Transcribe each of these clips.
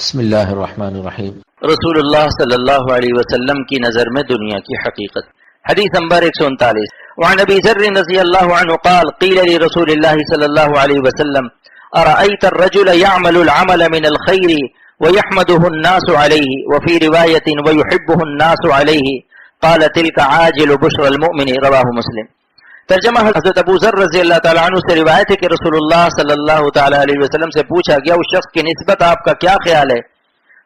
بسم اللہ الرحمن الرحیم۔ رسول اللہ صلی اللہ علیہ وسلم کی نظر میں دنیا کی حقیقت۔ حدیث نمبر 139۔ وعن ابی ذر رضی اللہ عنہ قال قیل لرسول اللہ صلی اللہ علیہ وسلم ارأیت الرجل يعمل العمل من الخیر ويحمده الناس عليه وفي رواية ويحبه الناس عليه قال تلك عاجل بشر المؤمن رواہ مسلم۔ ترجمہ حضرت ابو ذر رضی اللہ تعالیٰ عنہ سے روایت ہے کہ رسول اللہ صلی اللہ تعالیٰ علیہ وسلم سے پوچھا گیا اس شخص کی نسبت آپ کا کیا خیال ہے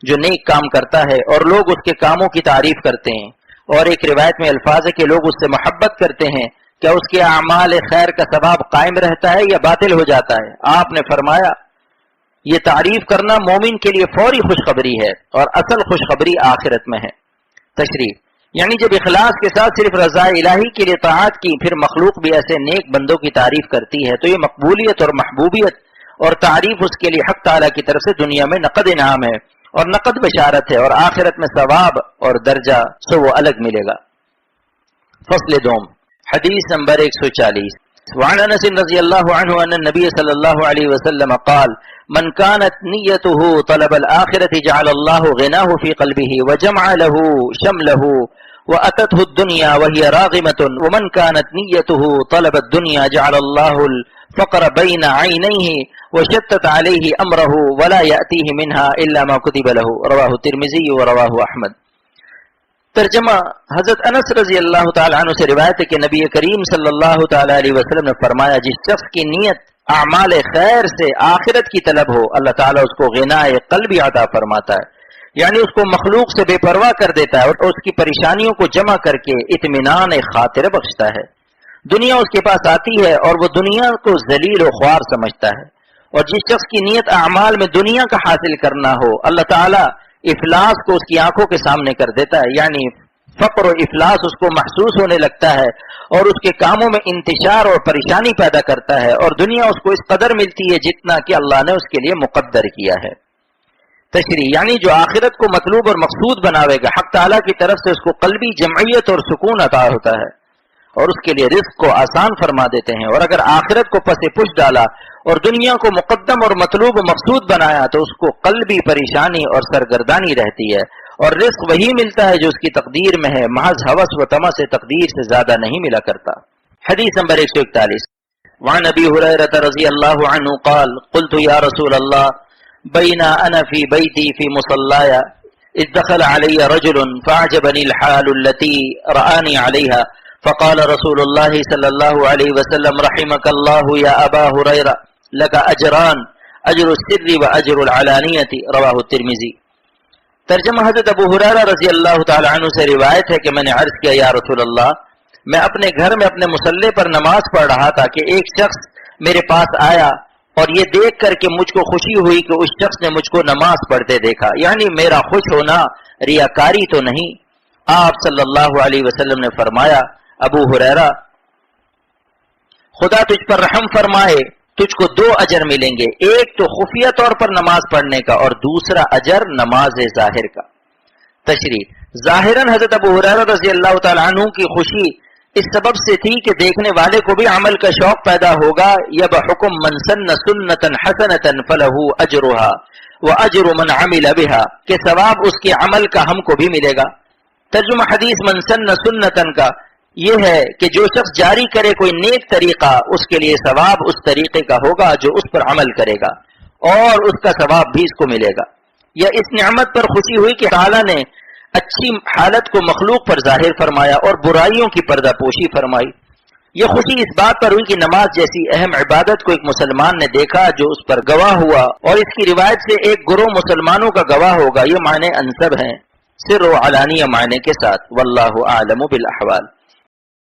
جو نیک کام کرتا ہے اور لوگ اس کے کاموں کی تعریف کرتے ہیں، اور ایک روایت میں الفاظ ہے کہ لوگ اس سے محبت کرتے ہیں، کیا اس کے اعمال خیر کا ثواب قائم رہتا ہے یا باطل ہو جاتا ہے؟ آپ نے فرمایا یہ تعریف کرنا مومن کے لیے فوری خوشخبری ہے اور اصل خوشخبری آخرت میں ہے۔ تشریح یعنی جب اخلاص کے ساتھ صرف رضا الہی کے لیے طاعت کی پھر مخلوق بھی ایسے نیک بندوں کی تعریف کرتی ہے تو یہ مقبولیت اور محبوبیت اور تعریف اس کے لیے حق تعالیٰ کی طرف سے دنیا میں نقد انعام ہے اور نقد بشارت ہے، اور آخرت میں ثواب اور درجہ سو وہ الگ ملے گا۔ فصل دوم۔ حدیث نمبر 140۔ وعن انس رضی اللہ عنہ ان النبی صلی اللہ علیہ وسلم قال من كانت نیته طلب الآخرة جعل الله غناه في قلبه وجمع له شمله وأتته الدنيا وهي راغمة ومن كانت نيته طلب الدنيا جعل الله الفقر بين عينيه وشتت عليه أمره ولا يأتيه منها إلا ما كتب له رواه الترمذي ورواه أحمد۔ ترجمہ حضرت انس رضی اللہ تعالیٰ عنہ سے روایت ہے کہ نبی کریم صلی اللہ تعالیٰ علیہ وسلم نے فرمایا جس شخص کی نیت اعمال خیر سے آخرت کی طلب ہو اللہ تعالیٰ اس کو غنائے قلبی عطا فرماتا ہے، یعنی اس کو مخلوق سے بے پرواہ کر دیتا ہے اور اس کی پریشانیوں کو جمع کر کے اطمینان خاطر بخشتا ہے۔ دنیا اس کے پاس آتی ہے اور وہ دنیا کو ذلیل و خوار سمجھتا ہے، اور جس شخص کی نیت اعمال میں دنیا کا حاصل کرنا ہو اللہ تعالیٰ افلاس کو اس کی آنکھوں کے سامنے کر دیتا ہے، یعنی فقر و افلاس اس کو محسوس ہونے لگتا ہے اور اس کے کاموں میں انتشار اور پریشانی پیدا کرتا ہے، اور دنیا اس کو اس قدر ملتی ہے جتنا کہ اللہ نے اس کے لیے مقدر کیا ہے۔ تشریح یعنی جو آخرت کو مطلوب اور مقصود بناوے گا حق تعالیٰ کی طرف سے اس کو قلبی جمعیت اور سکون عطا ہوتا ہے اور اس کے لیے رزق کو آسان فرما دیتے ہیں، اور اگر آخرت کو پس پش ڈالا اور دنیا کو مقدم اور مطلوب و مقصود بنایا تو اس کو قلبی پریشانی اور سرگردانی رہتی ہے، اور رزق وہی ملتا ہے جو اس کی تقدیر میں ہے، محض ہوس و طمع سے تقدیر سے زیادہ نہیں ملا کرتا۔ حدیث نمبر 141۔ وعن ابی ہریرہ رضی اللہ عنہ قال قلت یا رسول اللہ بین انا فی بیتی فی مصلایا اذ دخل علی رجل فاعجبنی الحال التي رآنی علیہا فقال رسول اللہ صلی اللہ علیہ وسلم رحمک اللہ یا ابا ہریرہ لک اجران اجر السر و اجر العلانیۃ رواہ الترمذی۔ ترجمہ حضرت ابو ہریرہ رضی اللہ تعالی عنہ سے روایت ہے کہ میں نے عرض کیا یا رسول اللہ میں اپنے گھر میں اپنے مصلی پر نماز پڑھ رہا تھا کہ ایک شخص میرے پاس آیا اور یہ دیکھ کر کے مجھ کو خوشی ہوئی کہ اس شخص نے مجھ کو نماز پڑھتے دیکھا، یعنی میرا خوش ہونا ریاکاری تو نہیں۔ آپ صلی اللہ علیہ وسلم نے فرمایا ابو ہریرہ خدا تجھ پر رحم فرمائے، تجھ کو 2 اجر ملیں گے، ایک تو خفیہ طور پر نماز پڑھنے کا اور دوسرا اجر نماز ظاہر کا۔ تشریح ظاہراً حضرت ابو ہریرہ رضی اللہ تعالیٰ عنہ کی خوشی اس سبب سے تھی کہ دیکھنے والے کو بھی عمل کا شوق پیدا ہوگا، یا بحکم من سن سنتا حسنتا فلہ اجرہا واجر من عمل بہا کہ ثواب اس کے عمل کا ہم کو بھی ملے گا۔ ترجمہ حدیث من سن سنتا کا یہ ہے کہ جو شخص جاری کرے کوئی نیک طریقہ اس کے لیے ثواب اس طریقے کا ہوگا جو اس پر عمل کرے گا، اور اس کا ثواب بھی اس کو ملے گا۔ یا اس نعمت پر خوشی ہوئی کہ تعالیٰ نے اچھی حالت کو مخلوق پر ظاہر فرمایا اور برائیوں کی پردہ پوشی فرمائی۔ یہ خوشی اس بات پر ہوئی کہ نماز جیسی اہم عبادت کو ایک مسلمان نے دیکھا جو اس پر گواہ ہوا، اور اس کی روایت سے ایک گروہ مسلمانوں کا گواہ ہوگا۔ یہ معنی انسب ہیں سر و علانیہ معنی کے ساتھ، واللہ اعلم بالاحوال۔